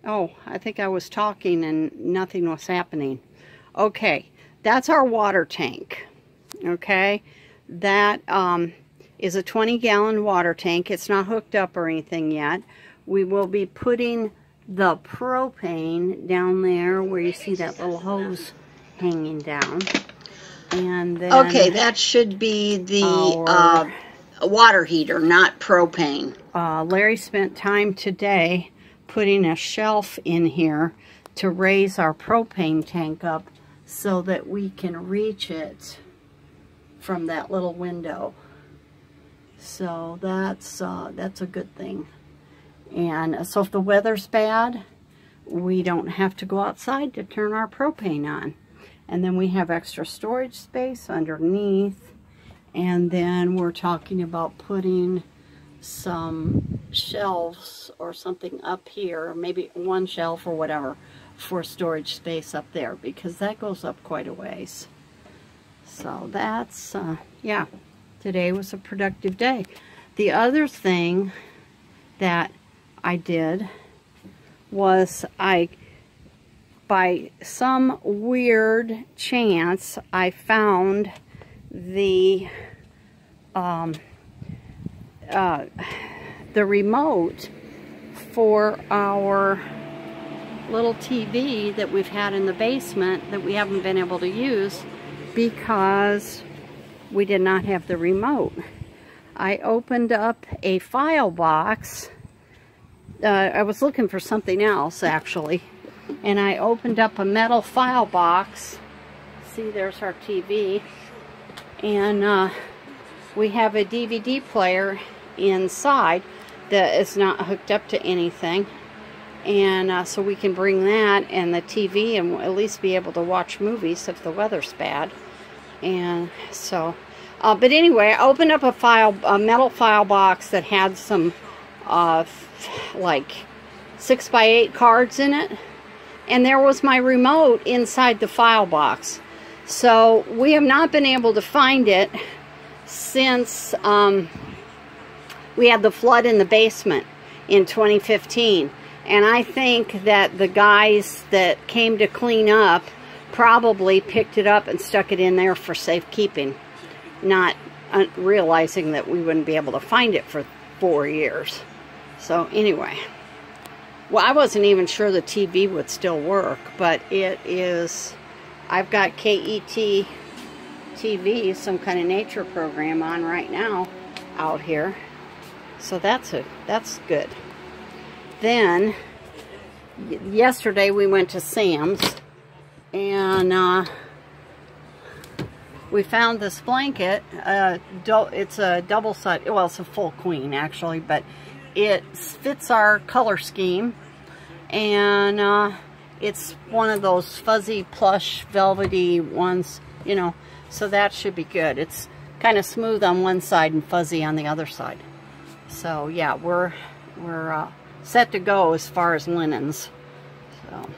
Oh, I think I was talking and nothing was happening. Okay, that's our water tank. Okay, that is a 20-gallon water tank. It's not hooked up or anything yet. We will be putting the propane down there where you see that little hose hanging down. And then okay, that should be the water heater, not propane. Larry spent time today putting a shelf in here to raise our propane tank up so that we can reach it from that little window. So that's a good thing. And so if the weather's bad, we don't have to go outside to turn our propane on. And then we have extra storage space underneath. And then we're talking about putting some shelves or something up here, maybe one shelf or whatever, for storage space up there, because that goes up quite a ways. So that's, yeah, today was a productive day. The other thing that I did was by some weird chance, I found the remote for our little TV that we've had in the basement that we haven't been able to use because we did not have the remote. I opened up a file box. I was looking for something else actually, and I opened up a metal file box. See, there's our TV, and we have a DVD player inside that is not hooked up to anything, and so we can bring that and the TV and we'll at least be able to watch movies if the weather's bad. And so but anyway, I opened up a metal file box that had some like 6x8 cards in it, and there was my remote inside the file box. So we have not been able to find it since we had the flood in the basement in 2015. And I think that the guys that came to clean up probably picked it up and stuck it in there for safekeeping, not realizing that we wouldn't be able to find it for 4 years. So anyway, well, I wasn't even sure the TV would still work, but it is. I've got KET TV, some kind of nature program on right now out here. So that's good. Then yesterday we went to Sam's, and we found this blanket. It's a double side, well, it's a full queen actually, but it fits our color scheme, and it's one of those fuzzy plush velvety ones, you know, so that should be good. It's kind of smooth on one side and fuzzy on the other side. So yeah, we're set to go as far as linens. So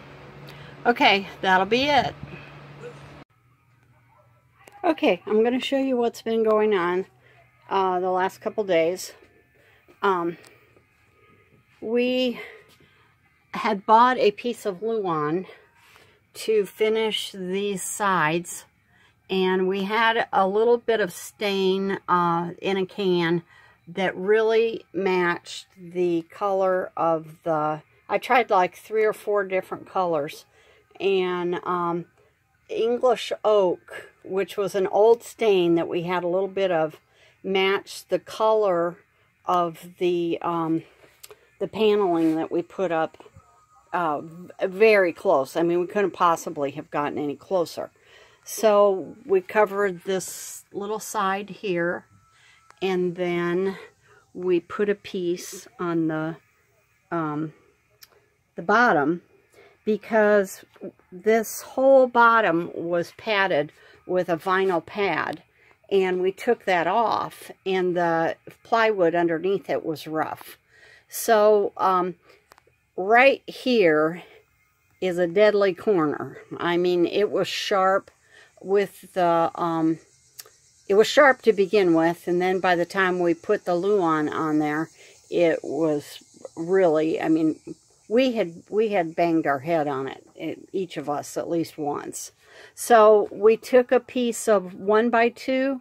okay, that'll be it. Okay, I'm going to show you what's been going on the last couple days. We had bought a piece of Luan to finish these sides, and we had a little bit of stain in a can that really matched the color of the, I tried like 3 or 4 different colors, and English oak, which was an old stain that we had a little bit of, matched the color of the paneling that we put up very close. I mean, we couldn't possibly have gotten any closer. So we covered this little side here, and then we put a piece on the bottom, because this whole bottom was padded with a vinyl pad, and we took that off, and the plywood underneath it was rough. So right here is a deadly corner. I mean, it was sharp with the it was sharp to begin with, and then by the time we put the Luan on there, it was really, I mean, we had banged our head on it, each of us at least once. So we took a piece of 1x2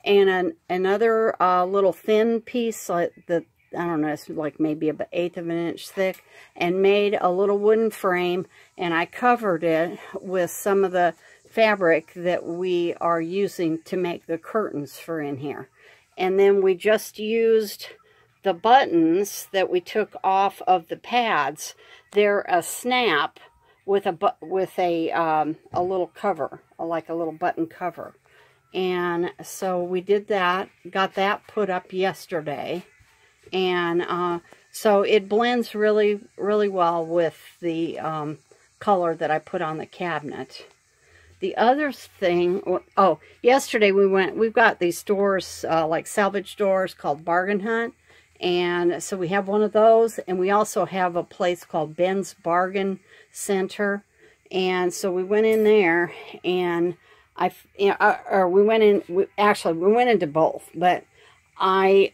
and another little thin piece, like the, I don't know, it's like maybe about 1/8 of an inch thick, and made a little wooden frame, and I covered it with some of the fabric that we are using to make the curtains for in here. And then we just used the buttons that we took off of the pads. They're a snap with a little cover, like a little button cover. And so we did that, got that put up yesterday. And so it blends really, really well with the color that I put on the cabinet. The other thing, oh, yesterday we've got these stores, like salvage stores called Bargain Hunt. And so we have one of those, and we also have a place called Ben's Bargain Center. And so we went in there, and we went into both, but I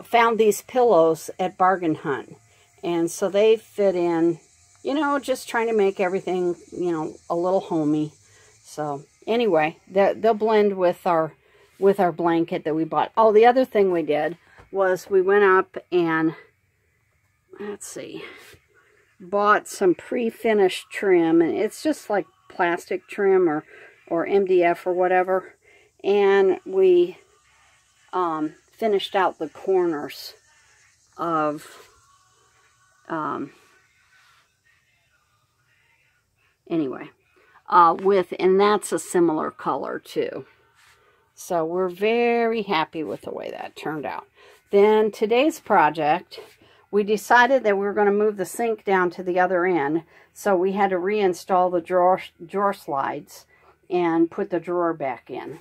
found these pillows at Bargain Hunt. And so they fit in, you know, just trying to make everything, you know, a little homey. So anyway, they'll blend with our blanket that we bought. Oh, the other thing we did was we went up and, let's see, bought some pre-finished trim, and it's just like plastic trim or MDF or whatever, and we finished out the corners of anyway and that's a similar color too. So we're very happy with the way that turned out. Then today's project, we decided that we were going to move the sink down to the other end. So we had to reinstall the drawer slides and put the drawer back in.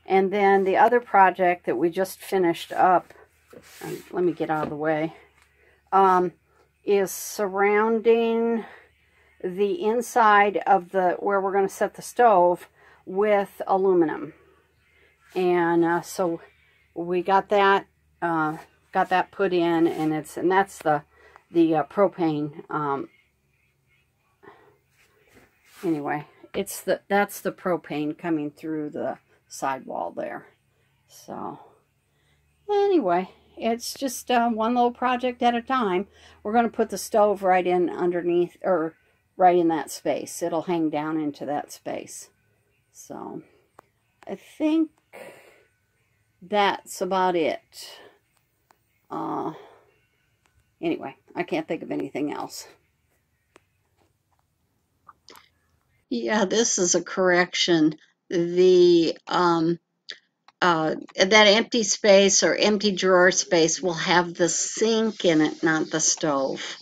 And then the other project that we just finished up, let me get out of the way, is surrounding the inside of where we're going to set the stove with aluminum. And so we got that put in, and that's the propane. Anyway, that's the propane coming through the sidewall there. So anyway, it's just one little project at a time. We're going to put the stove right in underneath, or right in that space. It'll hang down into that space. So I think that's about it. Anyway, I can't think of anything else. Yeah, this is a correction. The that empty space or empty drawer space will have the sink in it, not the stove.